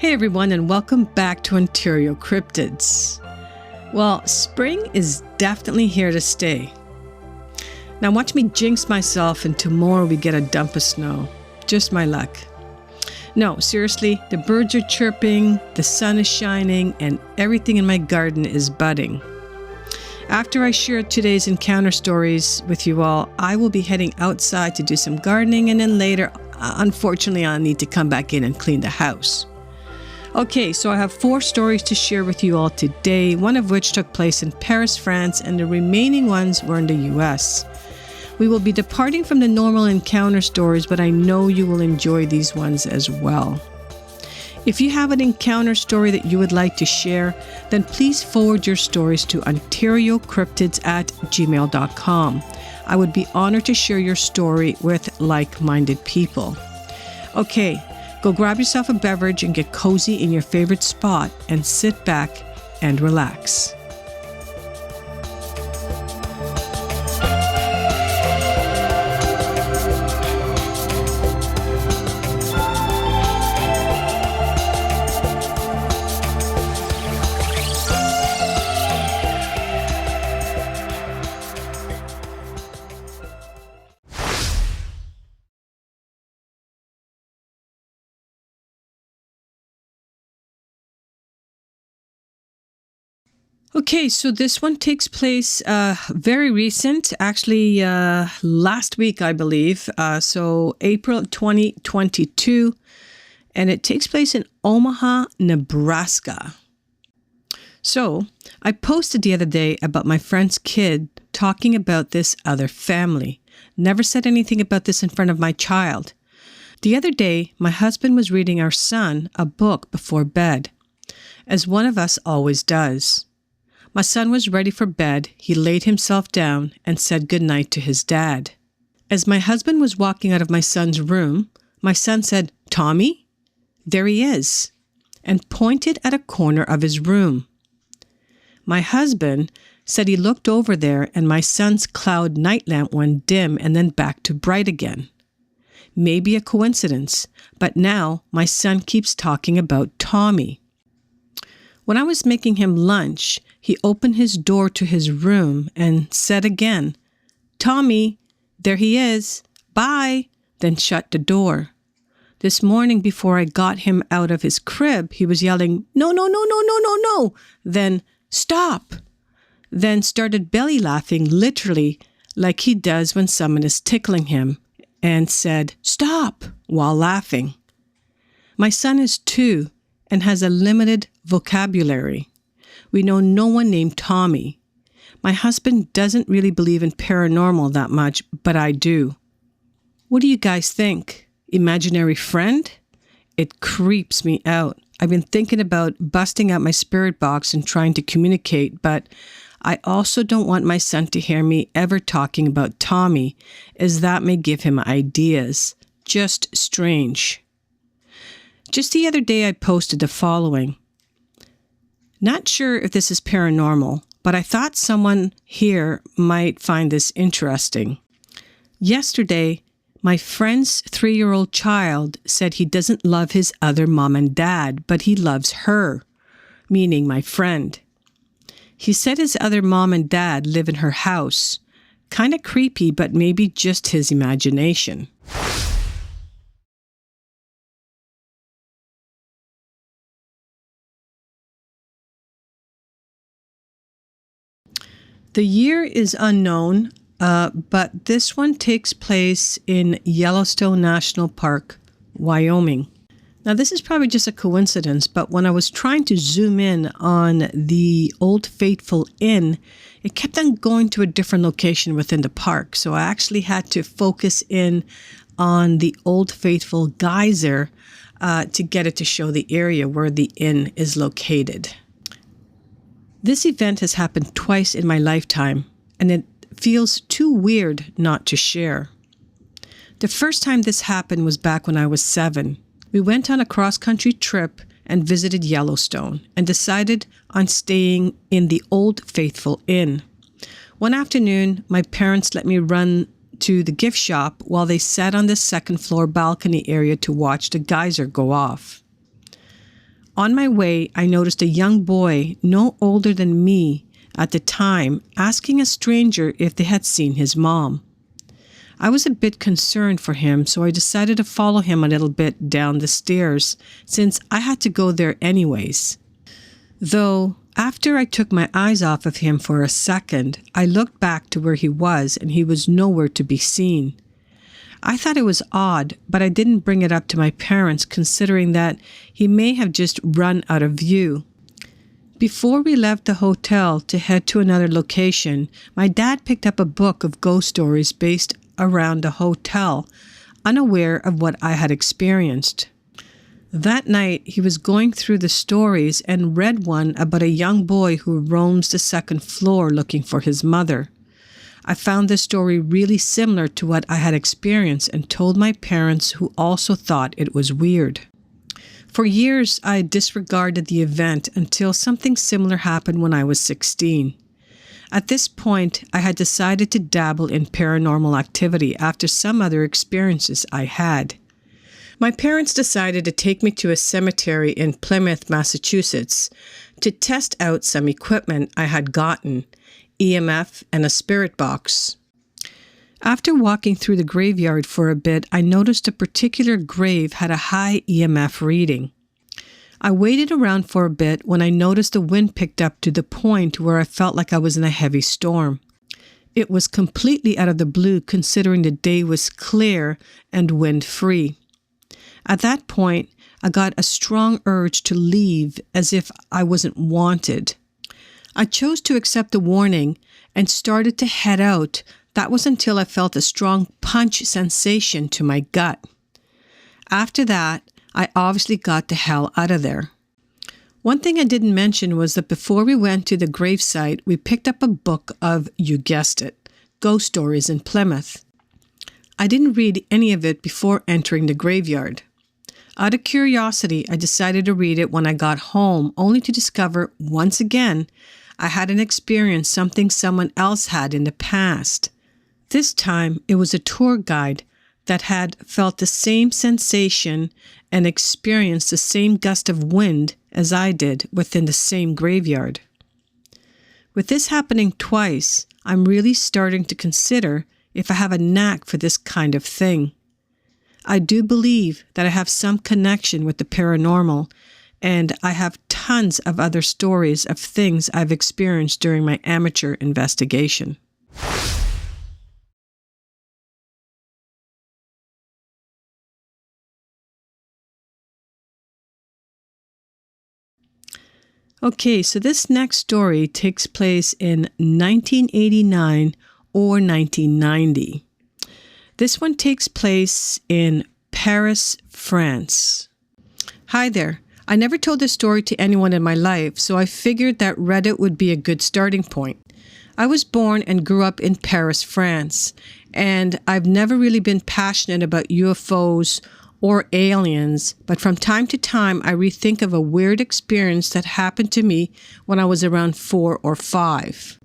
Hey everyone, and welcome back to OntarioCyrptids. Well, spring is definitely here to stay. Now watch me jinx myself and tomorrow we get a dump of snow. Just my luck. No, seriously, the birds are chirping, the sun is shining, and everything in my garden is budding. After I share today's encounter stories with you all, I will be heading outside to do some gardening, and then later, unfortunately, I'll need to come back in and clean the house. Okay, so I have 4 stories to share with you all today, one of which took place in Paris, France, and the remaining ones were in the US. We will be departing from the normal encounter stories, but I know you will enjoy these ones as well. If you have an encounter story that you would like to share, then please forward your stories to OntarioCyrptids@gmail.com. I would be honored to share your story with like-minded people. Okay. Go grab yourself a beverage and get cozy in your favorite spot and sit back and relax. Okay, so this one takes place very recent, actually last week, I believe. So April 2022, and it takes place in Omaha, Nebraska. So I posted the other day about my friend's kid talking about this other family. Never said anything about this in front of my child. The other day, my husband was reading our son a book before bed, as one of us always does. My son was ready for bed. He laid himself down and said goodnight to his dad. As my husband was walking out of my son's room, my son said, "Tommy, there he is," and pointed at a corner of his room. My husband said he looked over there and my son's cloud night lamp went dim and then back to bright again. Maybe a coincidence, but now my son keeps talking about Tommy. When I was making him lunch, he opened his door to his room and said again, "Tommy, there he is. Bye," then shut the door. This morning before I got him out of his crib, he was yelling, "No, no, no, no, no, no, no," then "Stop," then started belly laughing literally like he does when someone is tickling him, and said, "Stop," while laughing. My son is 2 and has a limited vocabulary. We know no one named Tommy. My husband doesn't really believe in paranormal that much, but I do. What do you guys think? Imaginary friend? It creeps me out. I've been thinking about busting out my spirit box and trying to communicate, but I also don't want my son to hear me ever talking about Tommy, as that may give him ideas. Just strange. Just the other day I posted the following. Not sure if this is paranormal, but I thought someone here might find this interesting. Yesterday, my friend's 3-year-old child said he doesn't love his other mom and dad, but he loves her, meaning my friend. He said his other mom and dad live in her house. Kind of creepy, but maybe just his imagination. The year is unknown, but this one takes place in Yellowstone National Park, Wyoming. Now, this is probably just a coincidence, but when I was trying to zoom in on the Old Faithful Inn, it kept on going to a different location within the park. So I actually had to focus in on the Old Faithful geyser to get it to show the area where the inn is located. This event has happened twice in my lifetime, and it feels too weird not to share. The first time this happened was back when I was 7. We went on a cross-country trip and visited Yellowstone and decided on staying in the Old Faithful Inn. One afternoon, my parents let me run to the gift shop while they sat on the second-floor balcony area to watch the geyser go off. On my way, I noticed a young boy, no older than me at the time, asking a stranger if they had seen his mom. I was a bit concerned for him, so I decided to follow him a little bit down the stairs, since I had to go there anyways. Though, after I took my eyes off of him for a second, I looked back to where he was and he was nowhere to be seen. I thought it was odd, but I didn't bring it up to my parents, considering that he may have just run out of view. Before we left the hotel to head to another location, my dad picked up a book of ghost stories based around the hotel, unaware of what I had experienced. That night, he was going through the stories and read one about a young boy who roams the second floor looking for his mother. I found this story really similar to what I had experienced and told my parents, who also thought it was weird. For years, I disregarded the event until something similar happened when I was 16. At this point, I had decided to dabble in paranormal activity after some other experiences I had. My parents decided to take me to a cemetery in Plymouth, Massachusetts, to test out some equipment I had gotten, EMF and a spirit box. After walking through the graveyard for a bit, I noticed a particular grave had a high EMF reading. I waited around for a bit when I noticed the wind picked up to the point where I felt like I was in a heavy storm. It was completely out of the blue, considering the day was clear and wind-free. At that point, I got a strong urge to leave, as if I wasn't wanted. I chose to accept the warning and started to head out. That was until I felt a strong punch sensation to my gut. After that, I obviously got the hell out of there. One thing I didn't mention was that before we went to the gravesite, we picked up a book of, you guessed it, ghost stories in Plymouth. I didn't read any of it before entering the graveyard. Out of curiosity, I decided to read it when I got home, only to discover, once again, I had an experience something someone else had in the past. This time, it was a tour guide that had felt the same sensation and experienced the same gust of wind as I did within the same graveyard. With this happening twice, I'm really starting to consider if I have a knack for this kind of thing. I do believe that I have some connection with the paranormal, and I have tons of other stories of things I've experienced during my amateur investigation. Okay, so this next story takes place in 1989 or 1990. This one takes place in Paris, France. Hi there. I never told this story to anyone in my life, so I figured that Reddit would be a good starting point. I was born and grew up in Paris, France, and I've never really been passionate about UFOs or aliens, but from time to time I rethink of a weird experience that happened to me when I was around 4 or 5.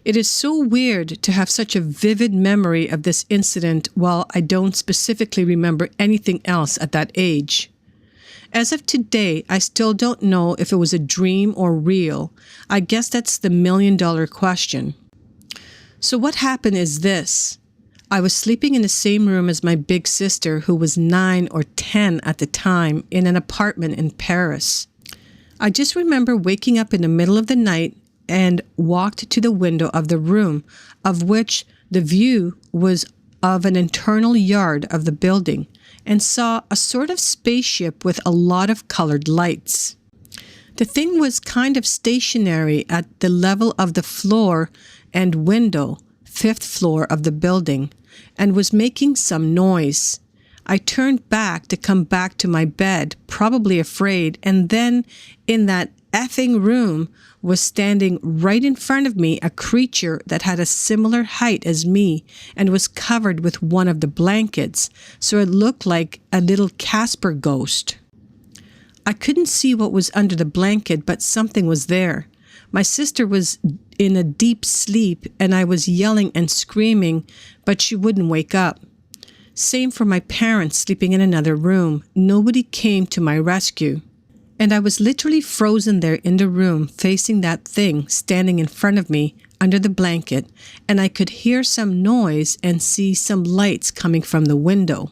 It is so weird to have such a vivid memory of this incident while I don't specifically remember anything else at that age. As of today, I still don't know if it was a dream or real. I guess that's the million-dollar question. So what happened is this. I was sleeping in the same room as my big sister, who was 9 or 10 at the time, in an apartment in Paris. I just remember waking up in the middle of the night and walked to the window of the room, of which the view was of an internal yard of the building, and saw a sort of spaceship with a lot of colored lights. The thing was kind of stationary at the level of the floor and window, 5th floor of the building, and was making some noise. I turned back to come back to my bed, probably afraid, and then in that effing room was standing right in front of me a creature that had a similar height as me and was covered with one of the blankets, so it looked like a little Casper ghost. I couldn't see what was under the blanket, but something was there. My sister was in a deep sleep, and I was yelling and screaming, but she wouldn't wake up. Same for my parents sleeping in another room. Nobody came to my rescue. And I was literally frozen there in the room facing that thing standing in front of me under the blanket, and I could hear some noise and see some lights coming from the window.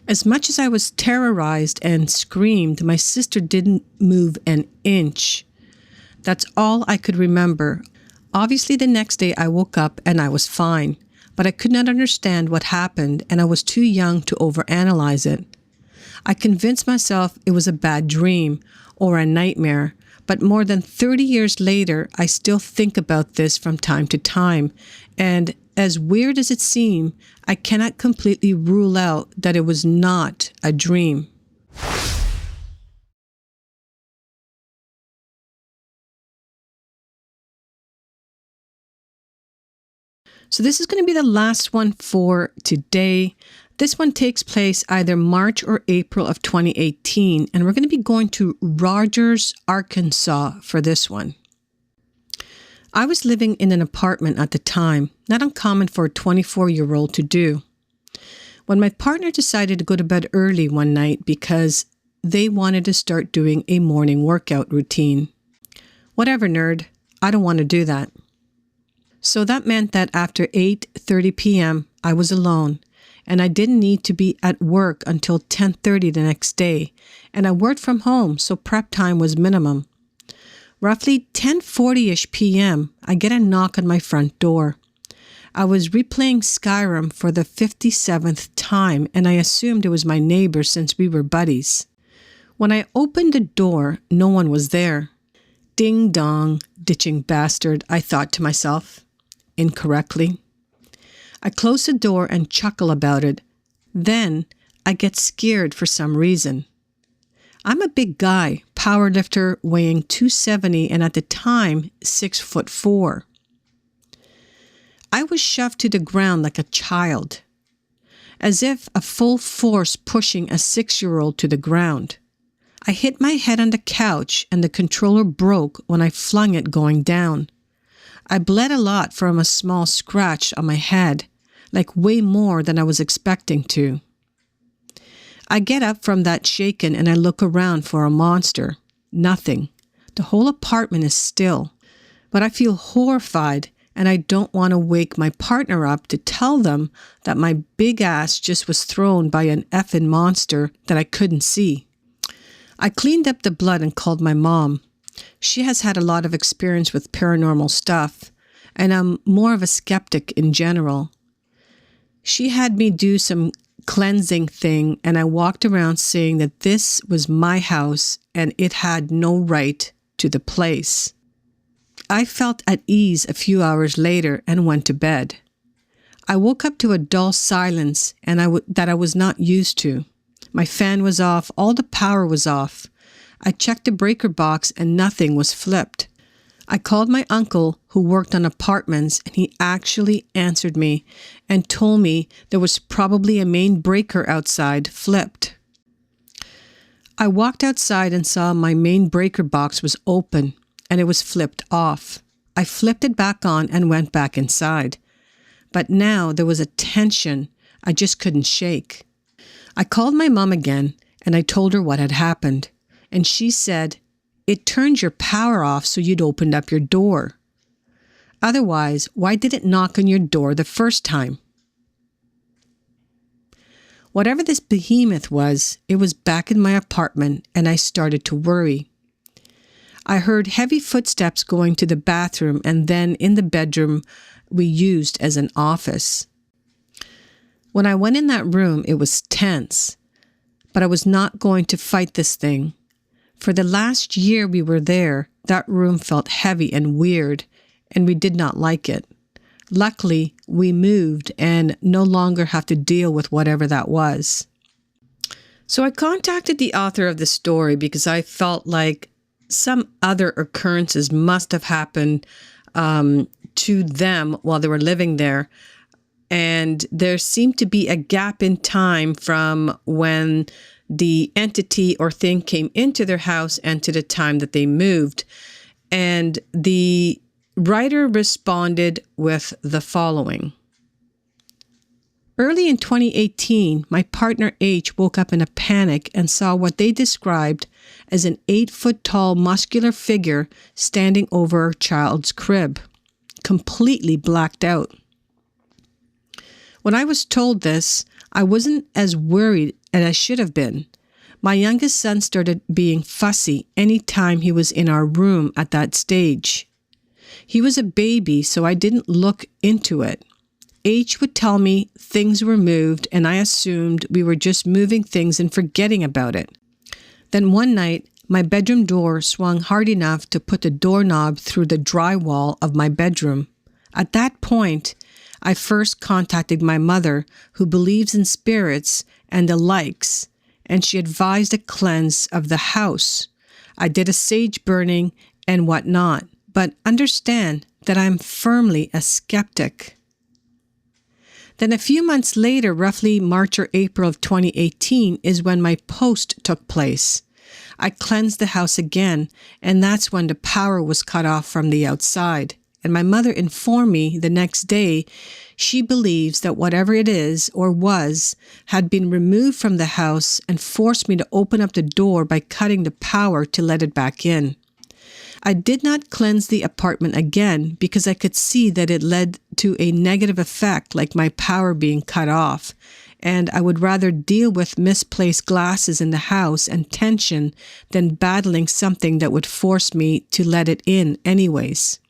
As much as I was terrorized and screamed, my sister didn't move an inch. That's all I could remember. Obviously, the next day I woke up and I was fine, but I could not understand what happened and I was too young to overanalyze it. I convinced myself it was a bad dream or a nightmare, but more than 30 years later, I still think about this from time to time, and as weird as it seemed, I cannot completely rule out that it was not a dream. So this is going to be the last one for today. This one takes place either March or April of 2018, and we're going to be going to Rogers, Arkansas for this one. I was living in an apartment at the time, not uncommon for a 24-year-old to do. When my partner decided to go to bed early one night because they wanted to start doing a morning workout routine. Whatever, nerd, I don't want to do that. So that meant that after 8:30 p.m., I was alone, and I didn't need to be at work until 10:30 the next day, and I worked from home, so prep time was minimum. Roughly 10:40-ish p.m., I get a knock on my front door. I was replaying Skyrim for the 57th time, and I assumed it was my neighbor since we were buddies. When I opened the door, no one was there. Ding dong, ditching bastard, I thought to myself, incorrectly. I close the door and chuckle about it. Then I get scared for some reason. I'm a big guy, powerlifter weighing 270 and at the time 6'4". I was shoved to the ground like a child, as if a full force pushing a 6-year-old to the ground. I hit my head on the couch and the controller broke when I flung it going down. I bled a lot from a small scratch on my head, like way more than I was expecting to. I get up from that shaken and I look around for a monster. Nothing. The whole apartment is still. But I feel horrified and I don't want to wake my partner up to tell them that my big ass just was thrown by an effing monster that I couldn't see. I cleaned up the blood and called my mom. She has had a lot of experience with paranormal stuff, and I'm more of a skeptic in general. She had me do some cleansing thing, and I walked around saying that this was my house and it had no right to the place. I felt at ease a few hours later and went to bed. I woke up to a dull silence that I was not used to. My fan was off, all the power was off. I checked the breaker box and nothing was flipped. I called my uncle who worked on apartments and he actually answered me and told me there was probably a main breaker outside flipped. I walked outside and saw my main breaker box was open and it was flipped off. I flipped it back on and went back inside. But now there was a tension I just couldn't shake. I called my mom again and I told her what had happened. And she said, "It turned your power off so you'd opened up your door. Otherwise, why did it knock on your door the first time?" Whatever this behemoth was, it was back in my apartment and I started to worry. I heard heavy footsteps going to the bathroom and then in the bedroom we used as an office. When I went in that room, it was tense, but I was not going to fight this thing. For the last year we were there, that room felt heavy and weird, and we did not like it. Luckily, we moved and no longer have to deal with whatever that was. So I contacted the author of the story because I felt like some other occurrences must have happened to them while they were living there. And there seemed to be a gap in time from when the entity or thing came into their house and to the time that they moved. And the writer responded with the following. Early in 2018, my partner H woke up in a panic and saw what they described as an 8-foot-tall muscular figure standing over our child's crib, completely blacked out. When I was told this, I wasn't as worried as I should have been. My youngest son started being fussy any time he was in our room at that stage. He was a baby, so I didn't look into it. H would tell me things were moved, and I assumed we were just moving things and forgetting about it. Then one night, my bedroom door swung hard enough to put the doorknob through the drywall of my bedroom. At that point, I first contacted my mother, who believes in spirits and the likes, and she advised a cleanse of the house. I did a sage burning and whatnot, but understand that I'm firmly a skeptic. Then a few months later, roughly March or April of 2018, is when my post took place. I cleansed the house again, and that's when the power was cut off from the outside. And my mother informed me the next day she believes that whatever it is or was had been removed from the house and forced me to open up the door by cutting the power to let it back in. I did not cleanse the apartment again because I could see that it led to a negative effect, like my power being cut off, and I would rather deal with misplaced glasses in the house and tension than battling something that would force me to let it in anyways.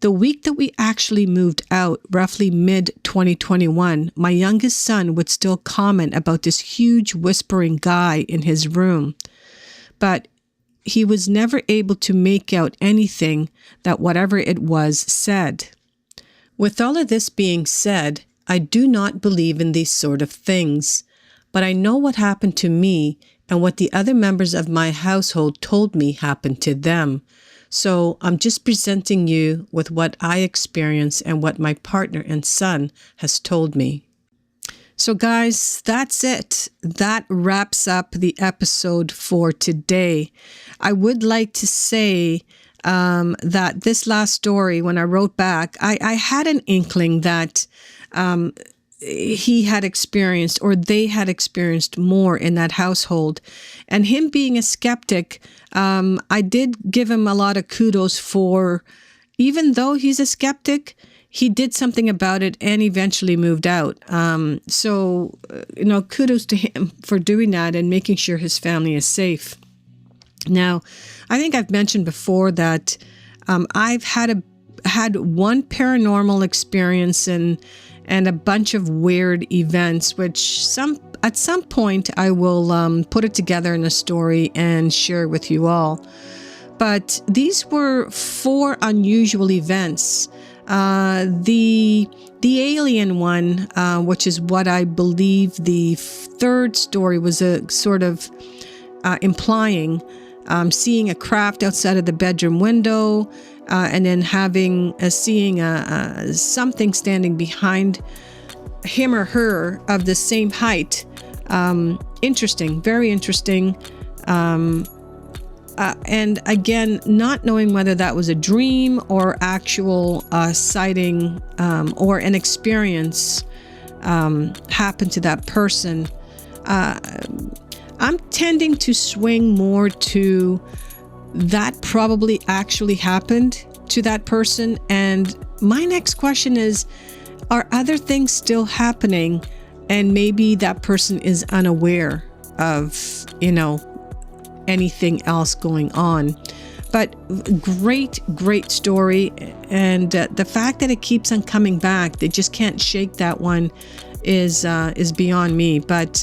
The week that we actually moved out, roughly mid-2021, my youngest son would still comment about this huge whispering guy in his room, but he was never able to make out anything that whatever it was said. With all of this being said, I do not believe in these sort of things, but I know what happened to me and what the other members of my household told me happened to them. So I'm just presenting you with what I experienced and what my partner and son has told me. So guys, that's it. That wraps up the episode for today. I would like to say that this last story, when I wrote back, I had an inkling that he had experienced, or they had experienced more in that household. And him being a skeptic, I did give him a lot of kudos for, even though he's a skeptic, he did something about it and eventually moved out. So, kudos to him for doing that and making sure his family is safe. Now, I think I've mentioned before that I've had one paranormal experience and a bunch of weird events, which at some point I will put it together in a story and share with you all. But these were 4 unusual events. The alien one, which is what I believe the third story was a sort of implying, seeing a craft outside of the bedroom window, and then seeing something standing behind him or her of the same height. Interesting, very interesting. And again, not knowing whether that was a dream or actual sighting or an experience happened to that person. I'm tending to swing more to that probably actually happened to that person. And my next question is, are other things still happening and maybe that person is unaware of, anything else going on? But great story. And the fact that it keeps on coming back, they just can't shake that one is beyond me. But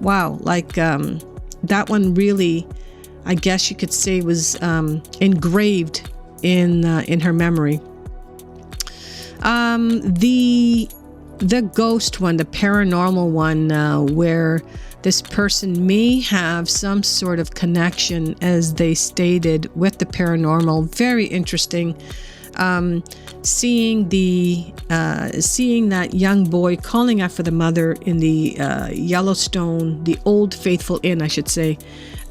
wow, that one really, I guess you could say, was engraved in her memory. The ghost one, the paranormal one, where this person may have some sort of connection, as they stated, with the paranormal. Very interesting. Seeing that young boy calling out for the mother in the Yellowstone, the Old Faithful Inn, I should say.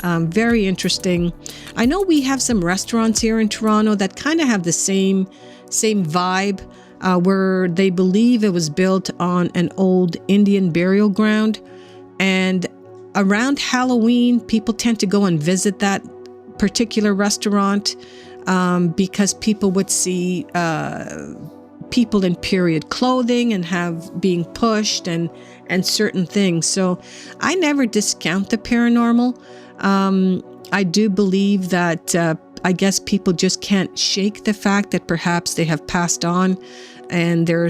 Very interesting. I know we have some restaurants here in Toronto that kind of have the same vibe. where they believe it was built on an old Indian burial ground. And around Halloween, people tend to go and visit that particular restaurant because people would see people in period clothing and have being pushed and certain things. So I never discount the paranormal. I do believe that I guess people just can't shake the fact that perhaps they have passed on and they're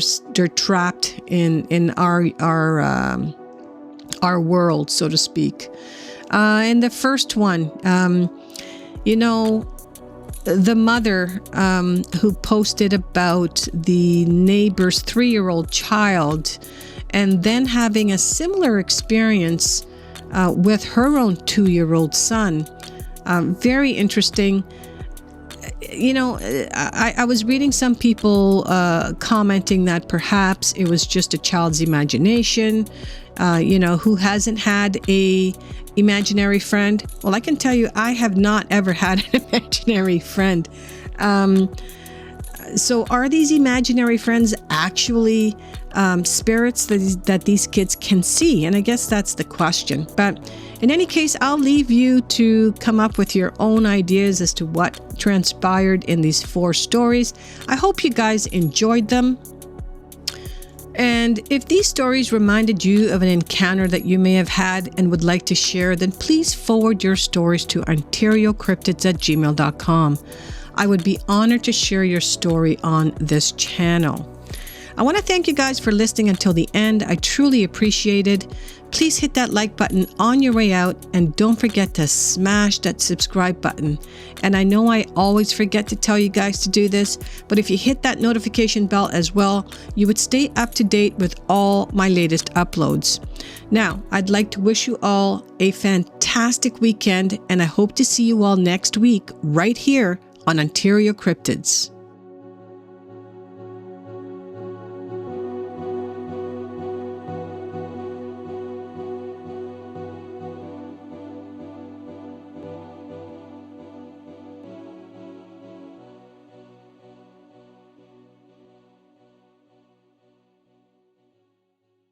trapped in our world, so to speak. And the first one, the mother who posted about the neighbor's 3-year-old child and then having a similar experience with her own 2-year-old son. Very interesting. I was reading some people commenting that perhaps it was just a child's imagination. Who hasn't had a imaginary friend? Well, I can tell you, I have not ever had an imaginary friend. So are these imaginary friends actually spirits that these kids can see? And I guess that's the question. But in any case, I'll leave you to come up with your own ideas as to what transpired in these 4 stories. I hope you guys enjoyed them. And if these stories reminded you of an encounter that you may have had and would like to share, then please forward your stories to OntarioCyrptids@gmail.com. I would be honored to share your story on this channel. I want to thank you guys for listening until the end. I truly appreciate it. Please hit that like button on your way out and don't forget to smash that subscribe button. And I know I always forget to tell you guys to do this, but if you hit that notification bell as well, you would stay up to date with all my latest uploads. Now, I'd like to wish you all a fantastic weekend, and I hope to see you all next week right here on Ontario Cryptids.